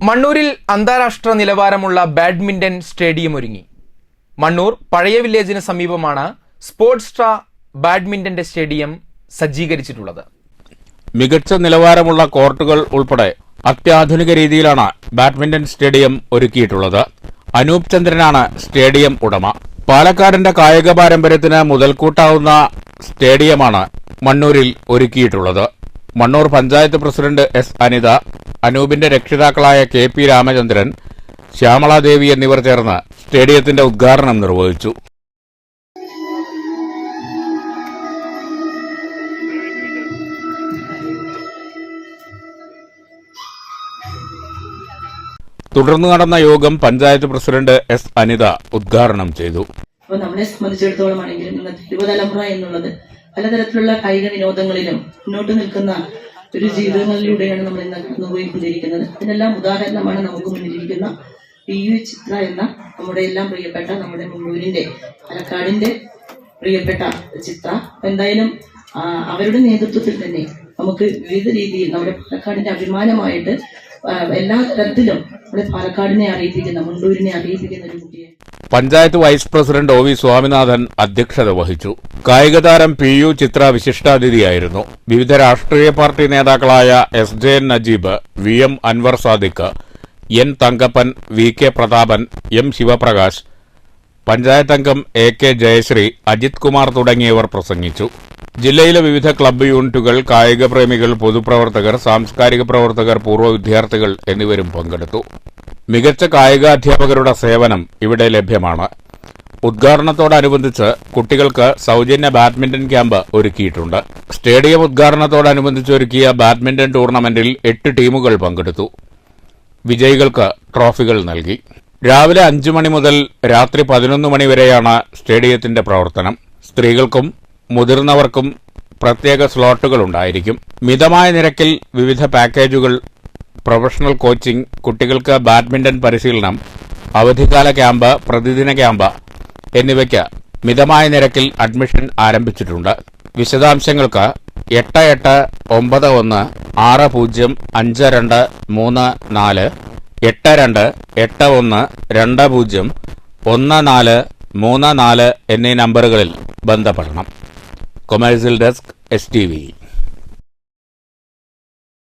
മണ്ണൂരിൽ അന്താരാഷ്ട്ര നിലവാരമുള്ള badminton stadium ഒരുങ്ങി. മണ്ണൂർ പഴയ വില്ലേജിന് സമീപമാണ് സ്പോർട്സ്ട്രാ ബാഡ്മിന്റൺ സ്റ്റേഡിയം സജ്ജീകരിച്ചിട്ടുള്ളത്. മികച്ച നിലവാരമുള്ള കോർട്ടുകൾ ഉൾപ്പെടെ അത്യാധുനിക രീതിയിലാണ് ബാഡ്മിന്റൺ സ്റ്റേഡിയം ഒരുക്കിയിട്ടുള്ളത്. അനൂപ് ചന്ദ്രനാണ് സ്റ്റേഡിയം ഉടമ. പാലക്കാടിന്റെ കായിക പാരമ്പര്യത്തിന് മുതൽക്കൂട്ടാവുന്ന സ്റ്റേഡിയമാണ് മണ്ണൂരിൽ ഒരുക്കിയിട്ടുള്ളത്. മണ്ണൂർ പഞ്ചായത്ത് പ്രസിഡന്റ് എസ് അനിത, അനൂപിന്റെ രക്ഷിതാക്കളായ കെ പി രാമചന്ദ്രൻ, ശ്യാമളാദേവി എന്നിവർ ചേർന്ന് സ്റ്റേഡിയത്തിന്റെ ഉദ്ഘാടനം നിർവഹിച്ചു. തുടർന്ന് നടന്ന യോഗം പഞ്ചായത്ത് പ്രസിഡന്റ് എസ് അനിത ഉദ്ഘാടനം ചെയ്തു. അപ്പോൾ നമ്മളെ സംബന്ധിച്ചിടത്തോളം ആണെങ്കിലും ഇന്നത്തെ യുവതലമുറ എന്നുള്ളത് പലതരത്തിലുള്ള കായിക വിനോദങ്ങളിലും മുന്നോട്ട് നിൽക്കുന്ന ഒരു ജീവിതങ്ങളിലൂടെയാണ് നമ്മൾ ഇന്ന് കടന്നുപോയിക്കൊണ്ടിരിക്കുന്നത്. ഇതിനെല്ലാം ഉദാഹരണമാണ് നമുക്ക് മുന്നിലിരിക്കുന്ന PU ചിത്ര എന്ന നമ്മുടെ എല്ലാം പ്രിയപ്പെട്ട നമ്മുടെ മണ്ണൂരിന്റെ പാലക്കാടിന്റെ പ്രിയപ്പെട്ട ചിത്ര. എന്തായാലും അവരുടെ നേതൃത്വത്തിൽ തന്നെ നമുക്ക് വിവിധ രീതിയിൽ നമ്മുടെ പാലക്കാടിന്റെ അഭിമാനമായിട്ട് എല്ലാ തരത്തിലും നമ്മുടെ പാലക്കാടിനെ അറിയിപ്പിക്കുന്ന, മണ്ണൂരിനെ അറിയിപ്പിക്കുന്ന ഒരു കുട്ടിയെ panchayat vice president OV Swaminathan അധ്യക്ഷത വഹിച്ചു. കായിക താരം PU ചിത്ര വിശിഷ്ടാതിഥിയായിരുന്നു. വിവിധ രാഷ്ട്രീയ പാർട്ടി നേതാക്കളായ SJN Najeeb, VM Anwar Sadiq, N Thankappan, VK Prathapan, M Sivaprakash, panchayat അംഗം AK ജയശ്രീ, അജിത് കുമാർ തുടങ്ങിയവർ പ്രസംഗിച്ചു. ജില്ലയിലെ വിവിധ ക്ലബ്ബ് യൂണിറ്റുകൾ, കായിക പ്രേമികൾ, പൊതുപ്രവർത്തകർ, സാംസ്കാരിക പ്രവർത്തകർ, പൂർവ്വ വിദ്യാർത്ഥികൾ എന്നിവരും പങ്കെടുത്തു. മികച്ച കായികാധ്യാപകരുടെ സേവനം ഇവിടെ ലഭ്യമാണ്. ഉദ്ഘാടനത്തോടനുബന്ധിച്ച് കുട്ടികൾക്ക് സൗജന്യ ബാഡ്മിന്റൺ ക്യാമ്പ് ഒരുക്കിയിട്ടുണ്ട്. സ്റ്റേഡിയം ഉദ്ഘാടനത്തോടനുബന്ധിച്ച് ഒരുക്കിയ ബാഡ്മിന്റൺ ടൂർണമെന്റിൽ 8 ടീമുകൾ പങ്കെടുത്തു. വിജയികൾക്ക് ട്രോഫികൾ നൽകി. രാവിലെ 5 മണി മുതൽ രാത്രി 11 മണി വരെയാണ് സ്റ്റേഡിയത്തിന്റെ പ്രവർത്തനം. സ്ത്രീകൾക്കും മുതിർന്നവർക്കും പ്രത്യേക സ്ലോട്ടുകൾ ഉണ്ടായിരിക്കും. മിതമായ നിരക്കിൽ വിവിധ പാക്കേജുകൾ, പ്രൊഫഷണൽ കോച്ചിംഗ്, കുട്ടികൾക്ക് ബാഡ്മിന്റൺ പരിശീലനം, അവധിക്കാല ക്യാമ്പ്, പ്രതിദിന ക്യാമ്പ് എന്നിവയ്ക്ക് മിതമായ നിരക്കിൽ അഡ്മിഷൻ ആരംഭിച്ചിട്ടുണ്ട്. വിശദാംശങ്ങൾക്ക് 8891 605234 8281201434 എന്നീ നമ്പറുകളിൽ ബന്ധപ്പെടണം. Commercial desk STV.